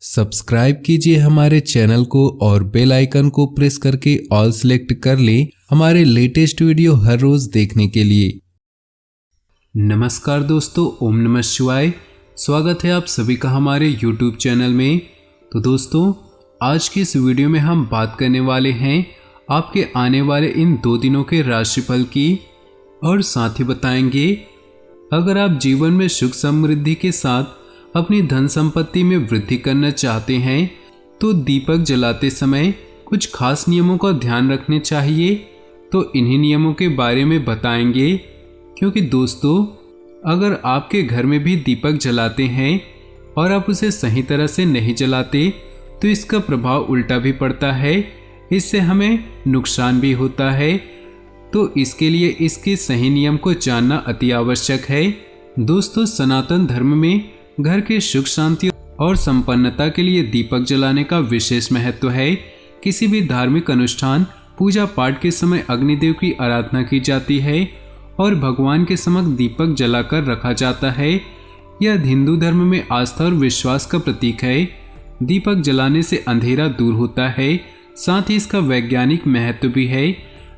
Subscribe कीजिए हमारे channel को और बेल आइकन को प्रेस करके ऑल सेलेक्ट कर लें हमारे लेटेस्ट वीडियो हर रोज देखने के लिए। नमस्कार दोस्तों, ओम नमः शिवाय। स्वागत है आप सभी का हमारे YouTube चैनल में। तो दोस्तों, आज की इस वीडियो में हम बात करने वाले हैं आपके आने वाले इन 2 दिनों के राशिफल की, और साथ ही बताएंगे अगर आप जीवन में सुख समृद्धि के साथ अपनी धन संपत्ति में वृद्धि करना चाहते हैं तो दीपक जलाते समय कुछ खास नियमों का ध्यान रखने चाहिए। तो इन्हीं नियमों के बारे में बताएंगे, क्योंकि दोस्तों अगर आपके घर में भी दीपक जलाते हैं और आप उसे सही तरह से नहीं जलाते तो इसका प्रभाव उल्टा भी पड़ता है, इससे हमें नुकसान भी होता है। तो इसके लिए इसके सही नियम को जानना अति आवश्यक है। दोस्तों, सनातन धर्म में घर के सुख शांति और संपन्नता के लिए दीपक जलाने का विशेष महत्व है। किसी भी धार्मिक अनुष्ठान पूजा पाठ के समय अग्निदेव की आराधना की जाती है और भगवान के समक्ष दीपक जलाकर रखा जाता है। यह हिंदू धर्म में आस्था और विश्वास का प्रतीक है। दीपक जलाने से अंधेरा दूर होता है, साथ ही इसका वैज्ञानिक महत्व भी है।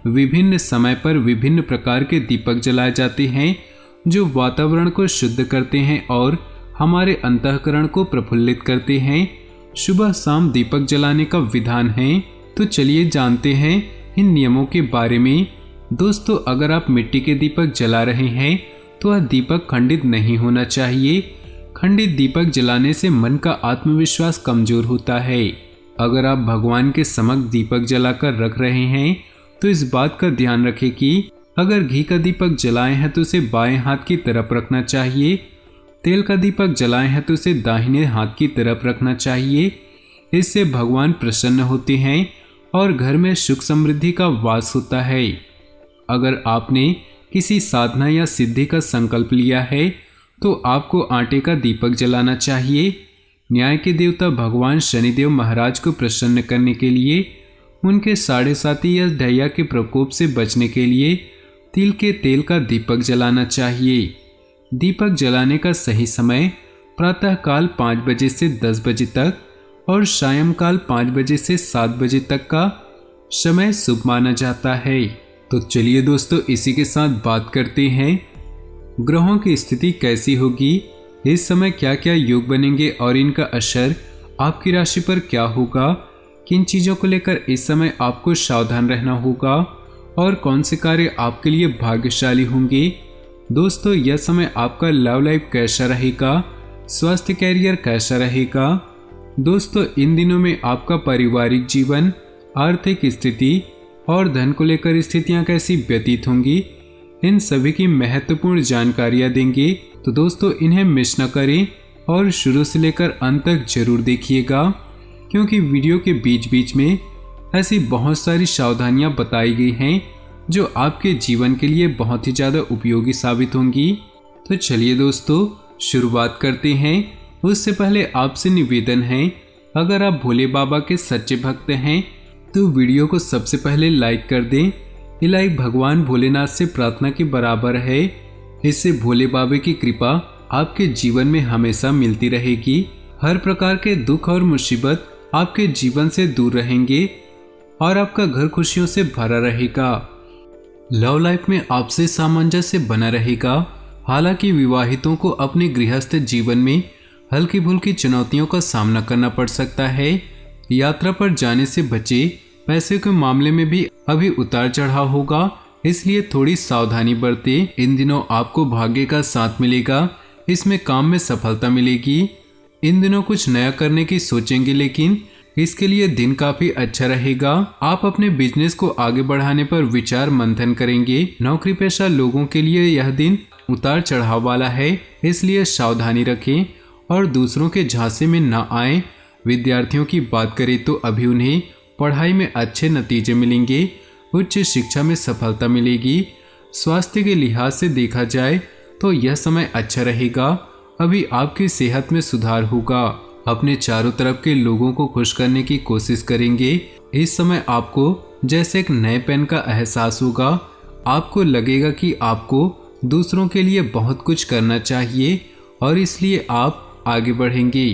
विभिन्न समय पर विभिन्न प्रकार के दीपक जलाए जाते हैं जो वातावरण को शुद्ध करते हैं और हमारे अंतःकरण को प्रफुल्लित करते हैं। सुबह शाम दीपक जलाने का विधान है। तो चलिए जानते हैं इन नियमों के बारे में। दोस्तों, अगर आप मिट्टी के दीपक जला रहे हैं तो वह दीपक खंडित नहीं होना चाहिए। खंडित दीपक जलाने से मन का आत्मविश्वास कमजोर होता है। अगर आप भगवान के समक्ष दीपक जलाकर रख रहे हैं तो इस बात का ध्यान रखें कि अगर घी का दीपक जलाए हैं तो उसे बाएं हाथ की तरफ रखना चाहिए। तेल का दीपक जलाए हैं तो उसे दाहिने हाथ की तरफ रखना चाहिए। इससे भगवान प्रसन्न होते हैं और घर में सुख समृद्धि का वास होता है। अगर आपने किसी साधना या सिद्धि का संकल्प लिया है तो आपको आटे का दीपक जलाना चाहिए। न्याय के देवता भगवान शनिदेव महाराज को प्रसन्न करने के लिए, उनके 7.5 या ढैया के प्रकोप से बचने के लिए तिल के तेल का दीपक जलाना चाहिए। दीपक जलाने का सही समय प्रातःकाल 5 बजे से 10 बजे तक और सायंकाल 5 बजे से 7 बजे तक का समय शुभ माना जाता है। तो चलिए दोस्तों, इसी के साथ बात करते हैं ग्रहों की स्थिति कैसी होगी, इस समय क्या क्या योग बनेंगे और इनका असर आपकी राशि पर क्या होगा, किन चीज़ों को लेकर इस समय आपको सावधान रहना होगा और कौन से कार्य आपके लिए भाग्यशाली होंगे। दोस्तों, यह समय आपका लव लाइफ कैसा रहेगा, स्वास्थ्य कैरियर कैसा रहेगा। दोस्तों, इन दिनों में आपका पारिवारिक जीवन, आर्थिक स्थिति और धन को लेकर स्थितियां कैसी व्यतीत होंगी, इन सभी की महत्वपूर्ण जानकारियां देंगे। तो दोस्तों, इन्हें मिस न करें और शुरू से लेकर अंत तक जरूर देखिएगा, क्योंकि वीडियो के बीच बीच में ऐसी बहुत सारी सावधानियां बताई गई हैं जो आपके जीवन के लिए बहुत ही ज़्यादा उपयोगी साबित होंगी। तो चलिए दोस्तों, शुरुआत करते हैं। उससे पहले आपसे निवेदन है, अगर आप भोले बाबा के सच्चे भक्त हैं तो वीडियो को सबसे पहले लाइक कर दें। ये लाइक भगवान भोलेनाथ से प्रार्थना के बराबर है। इससे भोले बाबा की कृपा आपके जीवन में हमेशा मिलती रहेगी। हर प्रकार के दुख और मुसीबत आपके जीवन से दूर रहेंगे और आपका घर खुशियों से भरा रहेगा। लव लाइफ में आपसे सामंजस्य बना रहेगा। हालांकि विवाहितों को अपने गृहस्थ जीवन में हल्की फुल्की चुनौतियों का सामना करना पड़ सकता है। यात्रा पर जाने से बचे। पैसे के मामले में भी अभी उतार चढ़ाव होगा, इसलिए थोड़ी सावधानी बरतें। इन दिनों आपको भाग्य का साथ मिलेगा, इसमें काम में सफलता मिलेगी। इन दिनों कुछ नया करने की सोचेंगे, लेकिन इसके लिए दिन काफी अच्छा रहेगा। आप अपने बिजनेस को आगे बढ़ाने पर विचार मंथन करेंगे। नौकरी पेशा लोगों के लिए यह दिन उतार चढ़ाव वाला है, इसलिए सावधानी रखें और दूसरों के झांसे में न आए। विद्यार्थियों की बात करें तो अभी उन्हें पढ़ाई में अच्छे नतीजे मिलेंगे, उच्च शिक्षा में सफलता मिलेगी। स्वास्थ्य के लिहाज से देखा जाए तो यह समय अच्छा रहेगा। अभी आपकी सेहत में सुधार होगा। अपने चारों तरफ के लोगों को खुश करने की कोशिश करेंगे। इस समय आपको जैसे एक नए पेन का एहसास होगा। आपको लगेगा कि आपको दूसरों के लिए बहुत कुछ करना चाहिए और इसलिए आप आगे बढ़ेंगे।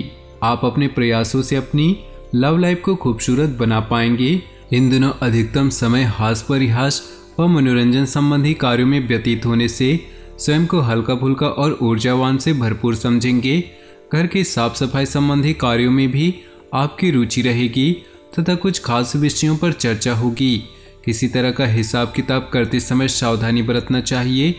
आप अपने प्रयासों से अपनी लव लाइफ को खूबसूरत बना पाएंगे। इन दिनों अधिकतम समय हास्य परिहास और मनोरंजन संबंधी कार्यों में व्यतीत होने से स्वयं को हल्का फुल्का और ऊर्जावान से भरपूर समझेंगे। घर के साफ सफाई संबंधी कार्यों में भी आपकी रुचि रहेगी तथा कुछ खास विषयों पर चर्चा होगी। किसी तरह का हिसाब किताब करते समय सावधानी बरतना चाहिए,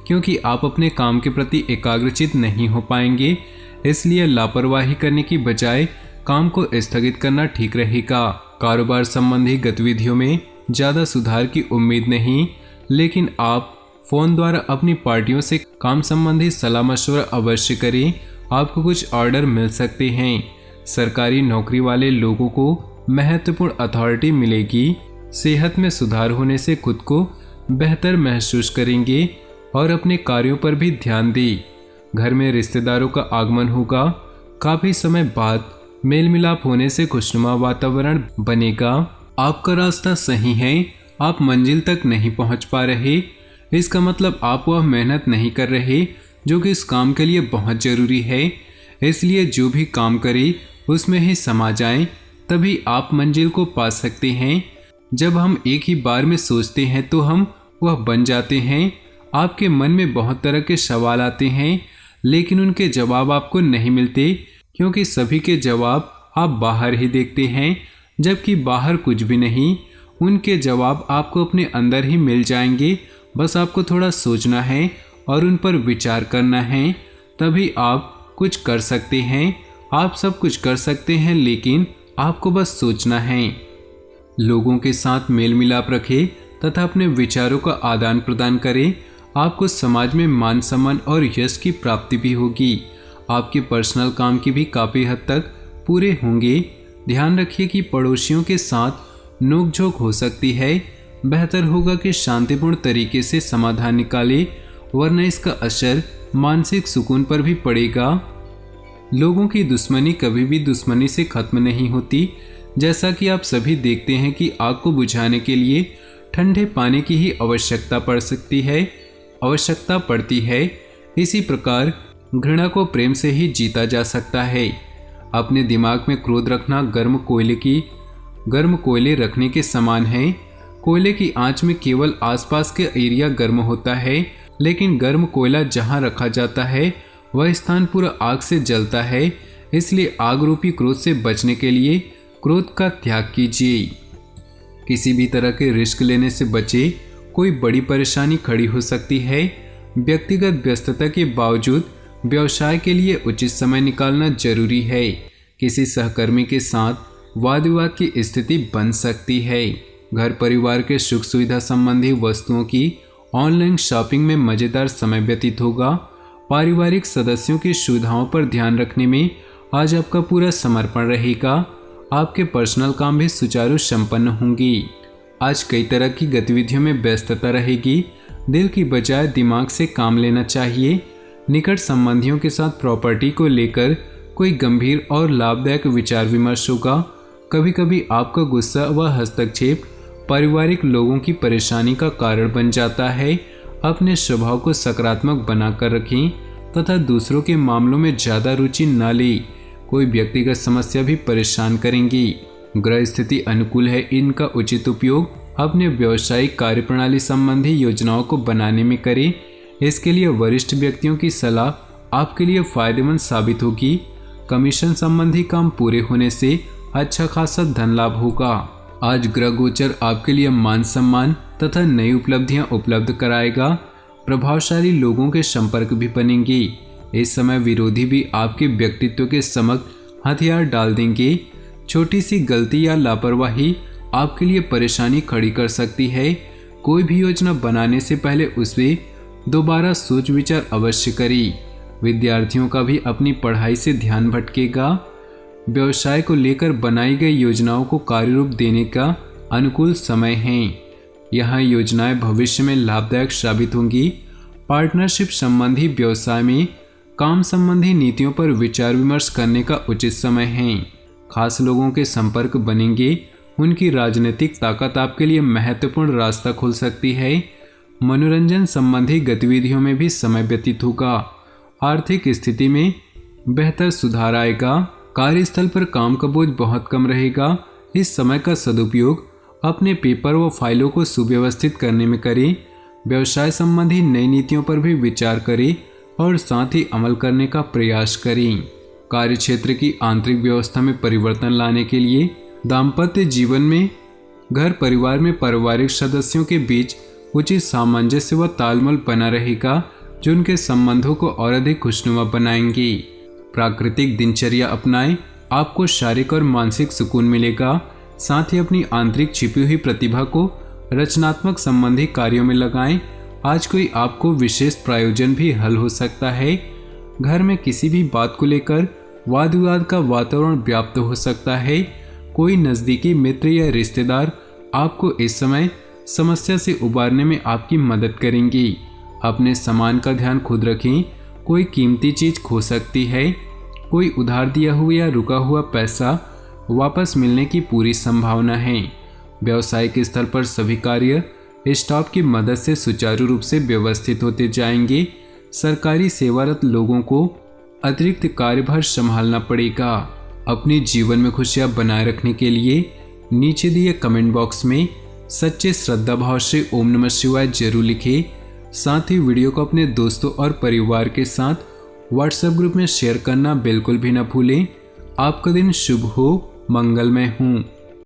क्योंकि आप अपने काम के प्रति एकाग्रचित नहीं हो पाएंगे। इसलिए लापरवाही करने की बजाय काम को स्थगित करना ठीक रहेगा। कारोबार संबंधी गतिविधियों में ज़्यादा सुधार की उम्मीद नहीं, लेकिन आप फोन द्वारा अपनी पार्टियों से काम संबंधी सलाह मशवरा अवश्य करें। आपको कुछ ऑर्डर मिल सकते हैं। सरकारी नौकरी वाले लोगों को महत्वपूर्ण अथॉरिटी मिलेगी। सेहत में सुधार होने से खुद को बेहतर महसूस करेंगे और अपने कार्यों पर भी ध्यान दें। घर में रिश्तेदारों का आगमन होगा। काफी समय बाद मेल मिलाप होने से खुशनुमा वातावरण बनेगा। आपका रास्ता सही है, आप मंजिल तक नहीं पहुंच पा रहे, इसका मतलब आप वह मेहनत नहीं कर रहे जो कि इस काम के लिए बहुत जरूरी है। इसलिए जो भी काम करें उसमें ही समा जाएं, तभी आप मंजिल को पा सकते हैं। जब हम एक ही बार में सोचते हैं तो हम वह बन जाते हैं। आपके मन में बहुत तरह के सवाल आते हैं, लेकिन उनके जवाब आपको नहीं मिलते, क्योंकि सभी के जवाब आप बाहर ही देखते हैं, जबकि बाहर कुछ भी नहीं। उनके जवाब आपको अपने अंदर ही मिल जाएंगे। बस आपको थोड़ा सोचना है और उन पर विचार करना है, तभी आप कुछ कर सकते हैं। आप सब कुछ कर सकते हैं, लेकिन आपको बस सोचना है। लोगों के साथ मेल मिलाप रखें तथा अपने विचारों का आदान प्रदान करें। आपको समाज में मान सम्मान और यश की प्राप्ति भी होगी। आपके पर्सनल काम की भी काफ़ी हद तक पूरे होंगे। ध्यान रखिए कि पड़ोसियों के साथ नोकझोंक हो सकती है। बेहतर होगा कि शांतिपूर्ण तरीके से समाधान निकालें, वरना इसका असर मानसिक सुकून पर भी पड़ेगा। लोगों की दुश्मनी कभी भी दुश्मनी से खत्म नहीं होती। जैसा कि आप सभी देखते हैं कि आग को बुझाने के लिए ठंडे पानी की ही आवश्यकता पड़ती है। इसी प्रकार घृणा को प्रेम से ही जीता जा सकता है। अपने दिमाग में क्रोध रखना गर्म कोयले रखने के समान है। कोयले की आंच में केवल आसपास के एरिया गर्म होता है, लेकिन गर्म कोयला जहां रखा जाता है वह स्थान पूरा आग से जलता है। इसलिए आग रूपी क्रोध से बचने के लिए क्रोध का त्याग कीजिए। किसी भी तरह के रिस्क लेने से बचे। कोई बड़ी परेशानी खड़ी हो सकती है। व्यक्तिगत व्यस्तता के बावजूद व्यवसाय के लिए उचित समय निकालना जरूरी है। किसी सहकर्मी के साथ वाद विवाद की स्थिति बन सकती है। घर परिवार के सुख सुविधा संबंधी वस्तुओं की ऑनलाइन शॉपिंग में मज़ेदार समय व्यतीत होगा। पारिवारिक सदस्यों की सुविधाओं पर ध्यान रखने में आज आपका पूरा समर्पण रहेगा। आपके पर्सनल काम भी सुचारू संपन्न होंगी। आज कई तरह की गतिविधियों में व्यस्तता रहेगी। दिल की बजाय दिमाग से काम लेना चाहिए। निकट संबंधियों के साथ प्रॉपर्टी को लेकर कोई गंभीर और लाभदायक विचार विमर्श होगा। कभी कभी आपका गुस्सा व हस्तक्षेप पारिवारिक लोगों की परेशानी का कारण बन जाता है। अपने स्वभाव को सकारात्मक बनाकर रखें तथा दूसरों के मामलों में ज़्यादा रुचि न लें। कोई व्यक्तिगत समस्या भी परेशान करेंगी। ग्रह स्थिति अनुकूल है। इनका उचित उपयोग अपने व्यावसायिक कार्यप्रणाली संबंधी योजनाओं को बनाने में करें। इसके लिए वरिष्ठ व्यक्तियों की सलाह आपके लिए फायदेमंद साबित होगी। कमीशन संबंधी काम पूरे होने से अच्छा खासा धन लाभ होगा। आज ग्रह गोचर आपके लिए मान सम्मान तथा नई उपलब्धियां उपलब्ध कराएगा। प्रभावशाली लोगों के संपर्क भी बनेंगे। इस समय विरोधी भी आपके व्यक्तित्व के समक्ष हथियार डाल देंगे। छोटी सी गलती या लापरवाही आपके लिए परेशानी खड़ी कर सकती है। कोई भी योजना बनाने से पहले उसे दोबारा सोच विचार अवश्य करें। विद्यार्थियों का भी अपनी पढ़ाई से ध्यान भटकेगा। व्यवसाय को लेकर बनाई गई योजनाओं को कार्यरूप देने का अनुकूल समय है। यहाँ योजनाएं भविष्य में लाभदायक साबित होंगी। पार्टनरशिप संबंधी व्यवसाय में काम संबंधी नीतियों पर विचार विमर्श करने का उचित समय है। खास लोगों के संपर्क बनेंगे। उनकी राजनीतिक ताकत आपके लिए महत्वपूर्ण रास्ता खोल सकती है। मनोरंजन संबंधी गतिविधियों में भी समय व्यतीत होगा। आर्थिक स्थिति में बेहतर सुधार आएगा। कार्यस्थल पर काम का बोझ बहुत कम रहेगा। इस समय का सदुपयोग अपने पेपर व फाइलों को सुव्यवस्थित करने में करें। व्यवसाय संबंधी नई नीतियों पर भी विचार करें और साथ ही अमल करने का प्रयास करें। कार्यक्षेत्र की आंतरिक व्यवस्था में परिवर्तन लाने के लिए दाम्पत्य जीवन में घर परिवार में पारिवारिक सदस्यों के बीच उचित सामंजस्य व तालमेल बना रहेगा, जो उनके संबंधों को और अधिक खुशनुमा बनाएंगे। प्राकृतिक दिनचर्या अपनाएं, आपको शारीरिक और मानसिक सुकून मिलेगा। साथ ही अपनी आंतरिक छिपी हुई प्रतिभा को रचनात्मक संबंधी कार्यों में लगाएं। आज कोई आपको विशेष प्रयोजन भी हल हो सकता है। घर में किसी भी बात को लेकर वाद विवाद का वातावरण व्याप्त हो सकता है। कोई नज़दीकी मित्र या रिश्तेदार आपको इस समय समस्या से उबारने में आपकी मदद करेंगी। अपने सामान का ध्यान खुद रखें, कोई कीमती चीज़ खो सकती है। कोई उधार दिया हुआ या रुका हुआ पैसा वापस मिलने की पूरी संभावना है। व्यावसायिक स्तर पर सभी कार्य स्टाफ की मदद से सुचारू रूप से व्यवस्थित होते जाएंगे। सरकारी सेवारत लोगों को अतिरिक्त कार्यभार संभालना पड़ेगा। अपने जीवन में खुशियां बनाए रखने के लिए नीचे दिए कमेंट बॉक्स में सच्चे श्रद्धा भाव से ओम नमः शिवाय जरूर लिखें। साथ ही वीडियो को अपने दोस्तों और परिवार के साथ व्हाट्सएप ग्रुप में शेयर करना बिल्कुल भी न भूलें। आपका दिन शुभ हो, मंगलमय हो।